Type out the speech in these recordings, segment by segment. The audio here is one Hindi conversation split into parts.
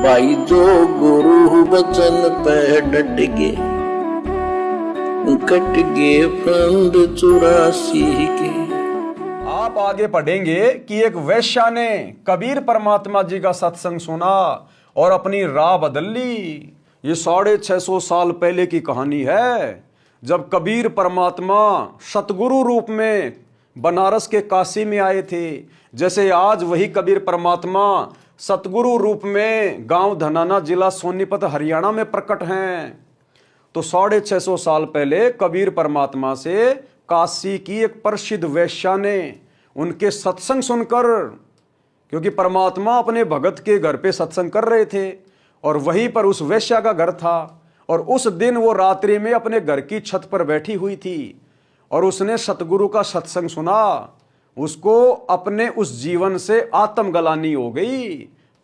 भाई जो गुरु बचन पे डट गे, कट गे फंद 84 के। आप आगे पढ़ेंगे कि एक वेश्या ने कबीर परमात्मा जी का सत्संग सुना और अपनी राह बदल ली। ये 650 साल पहले की कहानी है, जब कबीर परमात्मा सतगुरु रूप में बनारस के काशी में आए थे। जैसे आज वही कबीर परमात्मा सतगुरु रूप में गांव धनाना, जिला सोनीपत, हरियाणा में प्रकट हैं। तो 650 साल पहले कबीर परमात्मा से काशी की एक प्रसिद्ध वेश्या ने उनके सत्संग सुनकर, क्योंकि परमात्मा अपने भगत के घर पे सत्संग कर रहे थे और वहीं पर उस वेश्या का घर था, और उस दिन वो रात्रि में अपने घर की छत पर बैठी हुई थी और उसने सतगुरु का सत्संग सुना। उसको अपने उस जीवन से आत्मग्लानि हो गई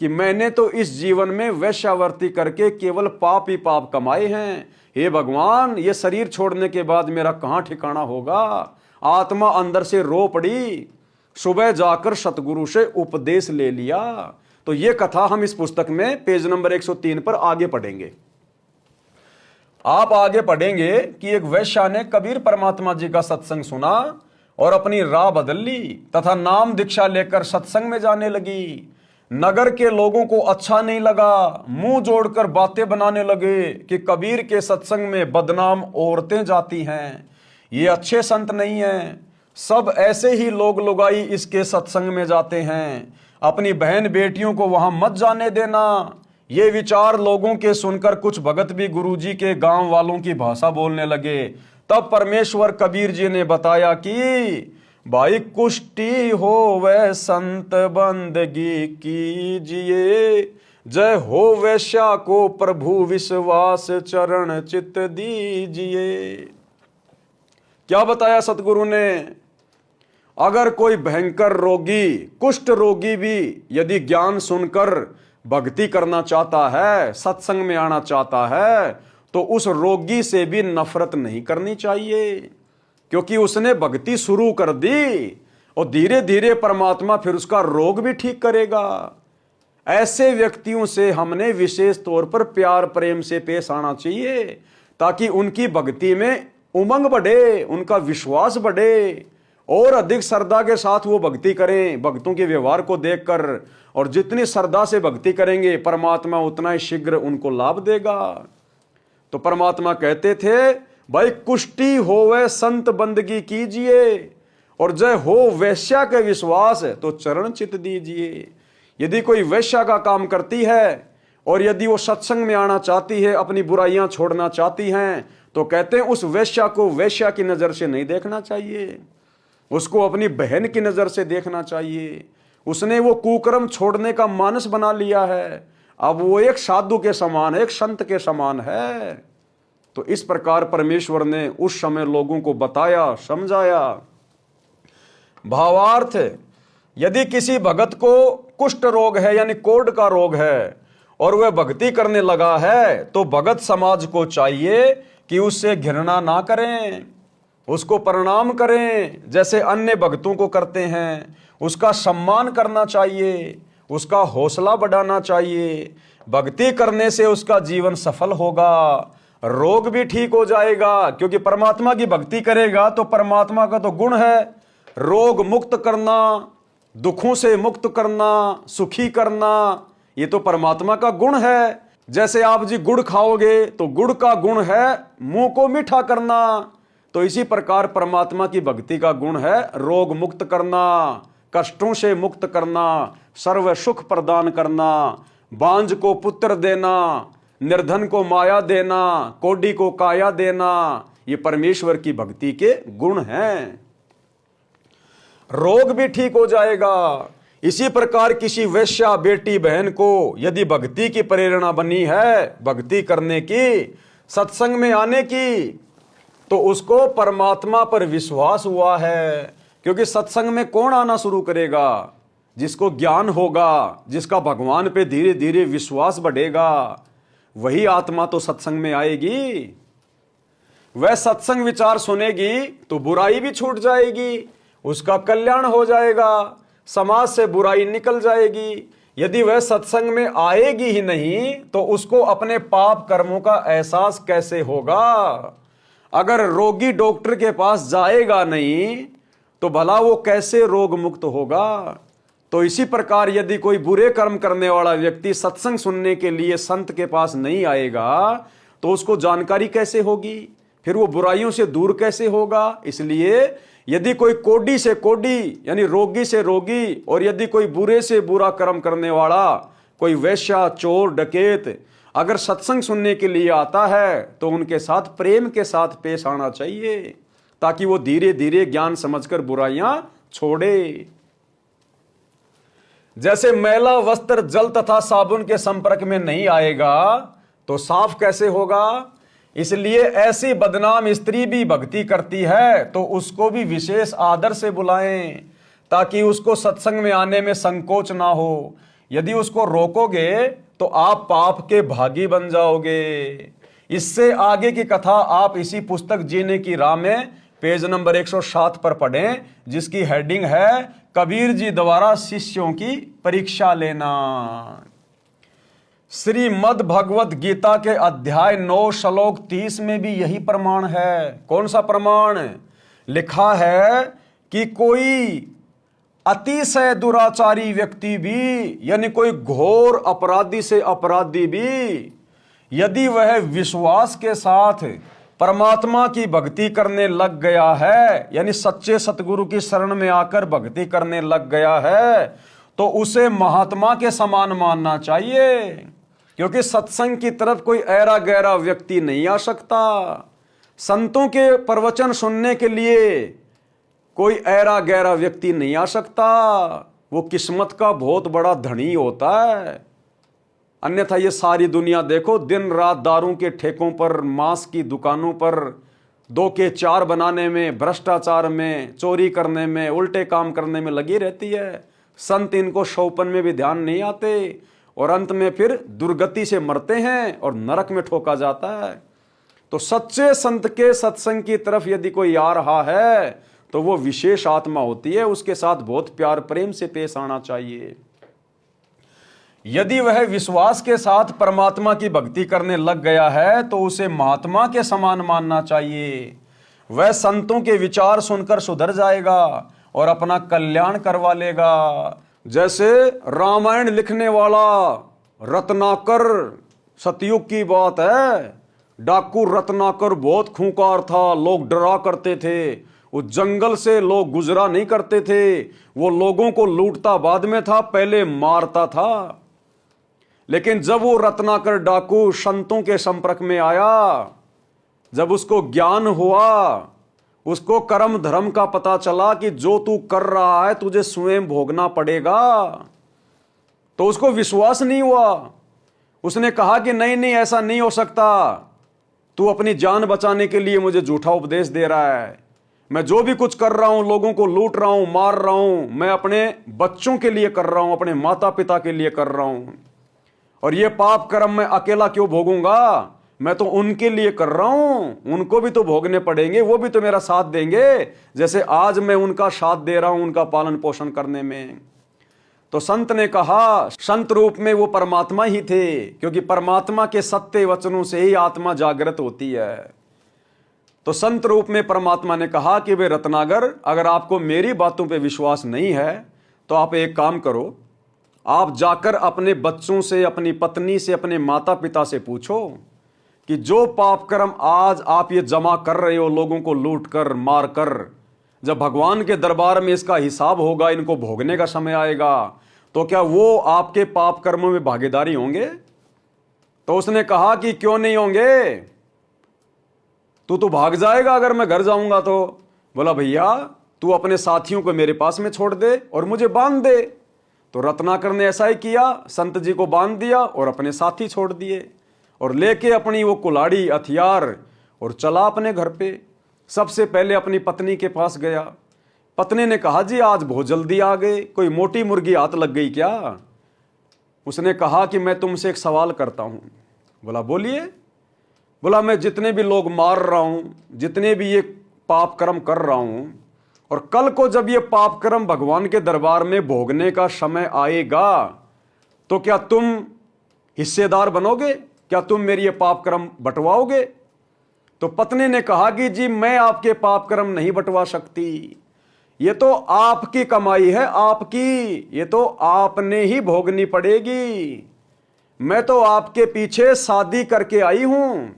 कि मैंने तो इस जीवन में वेश्यावर्ती करके केवल पाप ही पाप कमाए हैं। हे भगवान, ये शरीर छोड़ने के बाद मेरा कहाँ ठिकाना होगा। आत्मा अंदर से रो पड़ी। सुबह जाकर सतगुरु से उपदेश ले लिया। तो ये कथा हम इस पुस्तक में पेज नंबर 103 पर आगे पढ़ेंगे। आप आगे पढ़ेंगे कि एक वेश्या ने कबीर परमात्मा जी का सत्संग सुना और अपनी राह बदल ली तथा नाम दीक्षा लेकर सत्संग में जाने लगी। नगर के लोगों को अच्छा नहीं लगा, मुंह जोड़कर बातें बनाने लगे कि कबीर के सत्संग में बदनाम औरतें जाती हैं, ये अच्छे संत नहीं हैं। सब ऐसे ही लोग लुगाई इसके सत्संग में जाते हैं, अपनी बहन बेटियों को वहां मत जाने देना। ये विचार लोगों के सुनकर कुछ भगत भी गुरुजी के गांव वालों की भाषा बोलने लगे। तब परमेश्वर कबीर जी ने बताया कि भाई, कुष्टी हो वह संत बंदगी कीजिए, जय हो वैश्या को प्रभु विश्वास चरण चित दीजिए। क्या बताया सतगुरु ने? अगर कोई भयंकर रोगी, कुष्ठ रोगी भी यदि ज्ञान सुनकर भक्ति करना चाहता है, सत्संग में आना चाहता है, तो उस रोगी से भी नफरत नहीं करनी चाहिए, क्योंकि उसने भक्ति शुरू कर दी और धीरे धीरे परमात्मा फिर उसका रोग भी ठीक करेगा। ऐसे व्यक्तियों से हमने विशेष तौर पर प्यार प्रेम से पेश आना चाहिए, ताकि उनकी भक्ति में उमंग बढ़े, उनका विश्वास बढ़े और अधिक श्रद्धा के साथ वो भक्ति करें भक्तों के व्यवहार को देखकर। और जितनी श्रद्धा से भक्ति करेंगे परमात्मा उतना ही शीघ्र उनको लाभ देगा। तो परमात्मा कहते थे, भाई कुष्टी होवे संत बंदगी कीजिए और जय हो वैश्या के विश्वास तो चरण चित दीजिए। यदि कोई वैश्या का काम करती है और यदि वो सत्संग में आना चाहती है, अपनी बुराइयां छोड़ना चाहती हैं, तो कहते हैं उस वैश्या को वैश्या की नजर से नहीं देखना चाहिए, उसको अपनी बहन की नजर से देखना चाहिए। उसने वो कुकर्म छोड़ने का मानस बना लिया है, अब वो एक साधु के समान, एक संत के समान है। तो इस प्रकार परमेश्वर ने उस समय लोगों को बताया, समझाया। भावार्थ, यदि किसी भगत को कुष्ठ रोग है यानी कोढ़ का रोग है और वह भक्ति करने लगा है, तो भगत समाज को चाहिए कि उससे घृणा ना करें, उसको प्रणाम करें जैसे अन्य भक्तों को करते हैं। उसका सम्मान करना चाहिए, उसका हौसला बढ़ाना चाहिए। भक्ति करने से उसका जीवन सफल होगा, रोग भी ठीक हो जाएगा, क्योंकि परमात्मा की भक्ति करेगा तो परमात्मा का तो गुण है रोग मुक्त करना, दुखों से मुक्त करना, सुखी करना। ये तो परमात्मा का गुण है। जैसे आप जी गुड़ खाओगे तो गुड़ का गुण है मुंह को मीठा करना, तो इसी प्रकार परमात्मा की भक्ति का गुण है रोग मुक्त करना, कष्टों से मुक्त करना, सर्व सुख प्रदान करना, बांझ को पुत्र देना, निर्धन को माया देना, कोढ़ी को काया देना। ये परमेश्वर की भक्ति के गुण हैं। रोग भी ठीक हो जाएगा। इसी प्रकार किसी वैश्या बेटी बहन को यदि भक्ति की प्रेरणा बनी है, भक्ति करने की, सत्संग में आने की, तो उसको परमात्मा पर विश्वास हुआ है। क्योंकि सत्संग में कौन आना शुरू करेगा? जिसको ज्ञान होगा, जिसका भगवान पे धीरे धीरे विश्वास बढ़ेगा, वही आत्मा तो सत्संग में आएगी। वह सत्संग विचार सुनेगी तो बुराई भी छूट जाएगी, उसका कल्याण हो जाएगा, समाज से बुराई निकल जाएगी। यदि वह सत्संग में आएगी ही नहीं तो उसको अपने पाप कर्मों का एहसास कैसे होगा। अगर रोगी डॉक्टर के पास जाएगा नहीं तो भला वो कैसे रोग मुक्त होगा। तो इसी प्रकार यदि कोई बुरे कर्म करने वाला व्यक्ति सत्संग सुनने के लिए संत के पास नहीं आएगा तो उसको जानकारी कैसे होगी, फिर वो बुराइयों से दूर कैसे होगा। इसलिए यदि कोई कोडी से कोडी यानी रोगी से रोगी, और यदि कोई बुरे से बुरा कर्म करने वाला, कोई वैश्या, चोर, डकैत अगर सत्संग सुनने के लिए आता है तो उनके साथ प्रेम के साथ पेश आना चाहिए, ताकि वो धीरे धीरे ज्ञान समझकर बुराइयां छोड़े। जैसे मैला वस्त्र जल तथा साबुन के संपर्क में नहीं आएगा तो साफ कैसे होगा। इसलिए ऐसी बदनाम स्त्री भी भक्ति करती है तो उसको भी विशेष आदर से बुलाएं, ताकि उसको सत्संग में आने में संकोच ना हो। यदि उसको रोकोगे तो आप पाप के भागी बन जाओगे। इससे आगे की कथा आप इसी पुस्तक जीने की राह में पेज नंबर 107 पर पढ़ें, जिसकी हेडिंग है कबीर जी द्वारा शिष्यों की परीक्षा लेना। श्रीमद् भगवत गीता के अध्याय 9 श्लोक 30 में भी यही प्रमाण है। कौन सा प्रमाण? लिखा है कि कोई अतिशय दुराचारी व्यक्ति भी, यानी कोई घोर अपराधी से अपराधी भी, यदि वह विश्वास के साथ परमात्मा की भक्ति करने लग गया है, यानी सच्चे सतगुरु की शरण में आकर भक्ति करने लग गया है, तो उसे महात्मा के समान मानना चाहिए। क्योंकि सत्संग की तरफ कोई ऐरा गहरा व्यक्ति नहीं आ सकता। संतों के प्रवचन सुनने के लिए कोई ऐरा गहरा व्यक्ति नहीं आ सकता। वो किस्मत का बहुत बड़ा धनी होता है। अन्यथा ये सारी दुनिया देखो, दिन रात दारू के ठेकों पर, मांस की दुकानों पर, 2 के 4 बनाने में, भ्रष्टाचार में, चोरी करने में, उल्टे काम करने में लगी रहती है। संत इनको शौपन में भी ध्यान नहीं आते और अंत में फिर दुर्गति से मरते हैं और नरक में ठोका जाता है। तो सच्चे संत के सत्संग की तरफ यदि कोई आ रहा है तो वो विशेष आत्मा होती है, उसके साथ बहुत प्यार प्रेम से पेश आना चाहिए। यदि वह विश्वास के साथ परमात्मा की भक्ति करने लग गया है तो उसे महात्मा के समान मानना चाहिए। वह संतों के विचार सुनकर सुधर जाएगा और अपना कल्याण करवा लेगा। जैसे रामायण लिखने वाला रत्नाकर, सतयुग की बात है, डाकू रत्नाकर बहुत खूंखार था, लोग डरा करते थे। उस जंगल से लोग गुजरा नहीं करते थे। वो लोगों को लूटता बाद में था, पहले मारता था। लेकिन जब वो रत्नाकर डाकू संतों के संपर्क में आया, जब उसको ज्ञान हुआ, उसको कर्म धर्म का पता चला कि जो तू कर रहा है तुझे स्वयं भोगना पड़ेगा, तो उसको विश्वास नहीं हुआ। उसने कहा कि नहीं नहीं, ऐसा नहीं हो सकता, तू अपनी जान बचाने के लिए मुझे झूठा उपदेश दे रहा है। मैं जो भी कुछ कर रहा हूं, लोगों को लूट रहा हूं, मार रहा हूं, मैं अपने बच्चों के लिए कर रहा हूं, अपने माता पिता के लिए कर रहा हूं, और ये पाप कर्म मैं अकेला क्यों भोगूंगा, मैं तो उनके लिए कर रहा हूं, उनको भी तो भोगने पड़ेंगे, वो भी तो मेरा साथ देंगे, जैसे आज मैं उनका साथ दे रहा हूं उनका पालन पोषण करने में। तो संत ने कहा, संत रूप में वो परमात्मा ही थे, क्योंकि परमात्मा के सत्य वचनों से ही आत्मा जागृत होती है। तो संत रूप में परमात्मा ने कहा कि वे रत्नागर, अगर आपको मेरी बातों पे विश्वास नहीं है तो आप एक काम करो, आप जाकर अपने बच्चों से, अपनी पत्नी से, अपने माता पिता से पूछो कि जो पाप कर्म आज आप ये जमा कर रहे हो, लोगों को लूट कर, मार कर, जब भगवान के दरबार में इसका हिसाब होगा, इनको भोगने का समय आएगा, तो क्या वो आपके पाप कर्मों में भागीदारी होंगे? तो उसने कहा कि क्यों नहीं होंगे, तू तो भाग जाएगा अगर मैं घर जाऊंगा तो। बोला भैया तू अपने साथियों को मेरे पास में छोड़ दे और मुझे बांध दे। तो रत्नाकर ने ऐसा ही किया, संत जी को बांध दिया और अपने साथी छोड़ दिए और लेके अपनी वो कुल्हाड़ी हथियार और चला अपने घर पे। सबसे पहले अपनी पत्नी के पास गया। पत्नी ने कहा जी आज बहुत जल्दी आ गए, कोई मोटी मुर्गी हाथ लग गई क्या? उसने कहा कि मैं तुमसे एक सवाल करता हूं। बोला बोलिए। बोला मैं जितने भी लोग मार रहा हूं, जितने भी ये पाप कर्म कर रहा हूं, और कल को जब ये पाप कर्म भगवान के दरबार में भोगने का समय आएगा तो क्या तुम हिस्सेदार बनोगे? क्या तुम मेरी ये पाप कर्म बंटवाओगे? तो पत्नी ने कहा कि जी मैं आपके पाप कर्म नहीं बंटवा सकती, ये तो आपकी कमाई है, आपकी, ये तो आपने ही भोगनी पड़ेगी। मैं तो आपके पीछे शादी करके आई हूं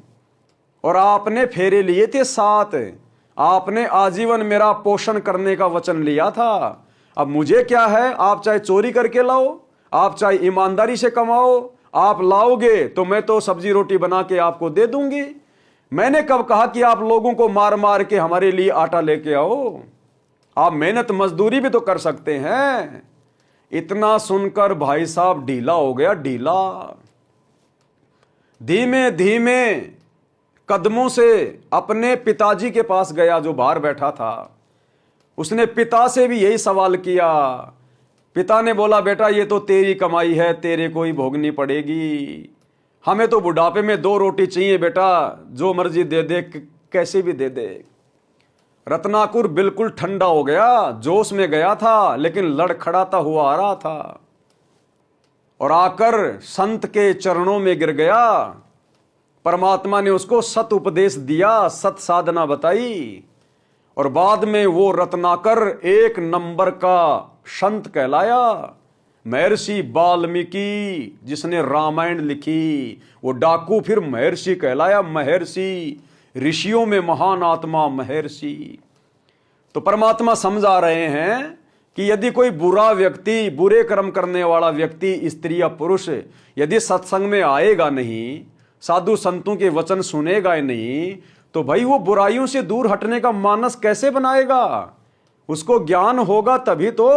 और आपने फेरे लिए थे 7, आपने आजीवन मेरा पोषण करने का वचन लिया था। अब मुझे क्या है, आप चाहे चोरी करके लाओ, आप चाहे ईमानदारी से कमाओ, आप लाओगे तो मैं तो सब्जी रोटी बना के आपको दे दूंगी। मैंने कब कहा कि आप लोगों को मार मार के हमारे लिए आटा लेके आओ? आप मेहनत मजदूरी भी तो कर सकते हैं। इतना सुनकर भाई साहब ढीला हो गया, ढीला। धीमे धीमे कदमों से अपने पिताजी के पास गया जो बाहर बैठा था। उसने पिता से भी यही सवाल किया। पिता ने बोला, बेटा ये तो तेरी कमाई है, तेरे को ही भोगनी पड़ेगी। हमें तो बुढ़ापे में 2 रोटी चाहिए बेटा, जो मर्जी दे दे, कैसे भी दे दे। रत्नाकुर बिल्कुल ठंडा हो गया, जोश में गया था लेकिन लड़खड़ाता हुआ आ रहा था और आकर संत के चरणों में गिर गया। परमात्मा ने उसको सत उपदेश दिया, सत साधना बताई और बाद में वो रत्नाकर 1 नंबर का संत कहलाया। महर्षि वाल्मीकि जिसने रामायण लिखी, वो डाकू फिर महर्षि कहलाया, महर्षि, ऋषियों में महान आत्मा महर्षि। तो परमात्मा समझा रहे हैं कि यदि कोई बुरा व्यक्ति, बुरे कर्म करने वाला व्यक्ति, स्त्री या पुरुष, यदि सत्संग में आएगा नहीं, साधु संतों के वचन सुनेगा ही नहीं, तो भाई वो बुराइयों से दूर हटने का मानस कैसे बनाएगा? उसको ज्ञान होगा तभी तो।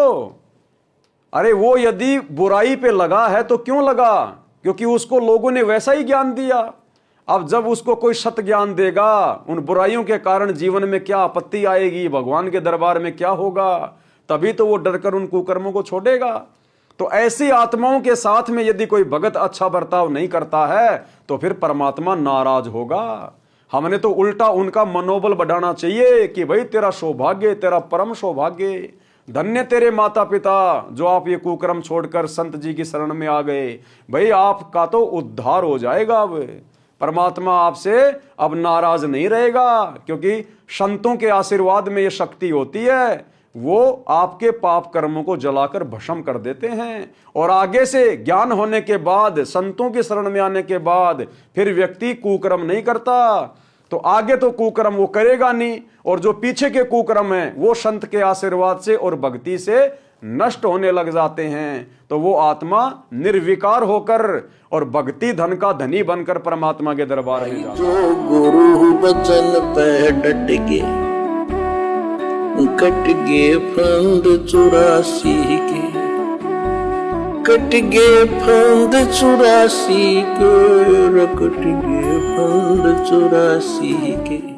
अरे वो यदि बुराई पे लगा है तो क्यों लगा? क्योंकि उसको लोगों ने वैसा ही ज्ञान दिया। अब जब उसको कोई सत ज्ञान देगा, उन बुराइयों के कारण जीवन में क्या आपत्ति आएगी, भगवान के दरबार में क्या होगा, तभी तो वो डरकर उन कुकर्मों को छोड़ेगा। तो ऐसी आत्माओं के साथ में यदि कोई भगत अच्छा बर्ताव नहीं करता है तो फिर परमात्मा नाराज होगा। हमने तो उल्टा उनका मनोबल बढ़ाना चाहिए कि भाई तेरा सौभाग्य, तेरा परम सौभाग्य, धन्य तेरे माता पिता जो आप ये कुकर्म छोड़कर संत जी की शरण में आ गए। भाई आपका तो उद्धार हो जाएगा। अब परमात्मा आपसे अब नाराज नहीं रहेगा, क्योंकि संतों के आशीर्वाद में ये शक्ति होती है, वो आपके पाप कर्मों को जलाकर भस्म कर देते हैं। और आगे से ज्ञान होने के बाद, संतों की शरण में आने के बाद फिर व्यक्ति कुकर्म नहीं करता, तो आगे तो कुकर्म वो करेगा नहीं, और जो पीछे के कुकर्म हैं वो संत के आशीर्वाद से और भक्ति से नष्ट होने लग जाते हैं। तो वो आत्मा निर्विकार होकर और भक्ति धन का धनी बनकर परमात्मा के दरबार में जाता है। जो गुरु बचन पे डट के, कट गे फंद 84 के, कट गे फंद 84 के, कट गे फंद 84 के।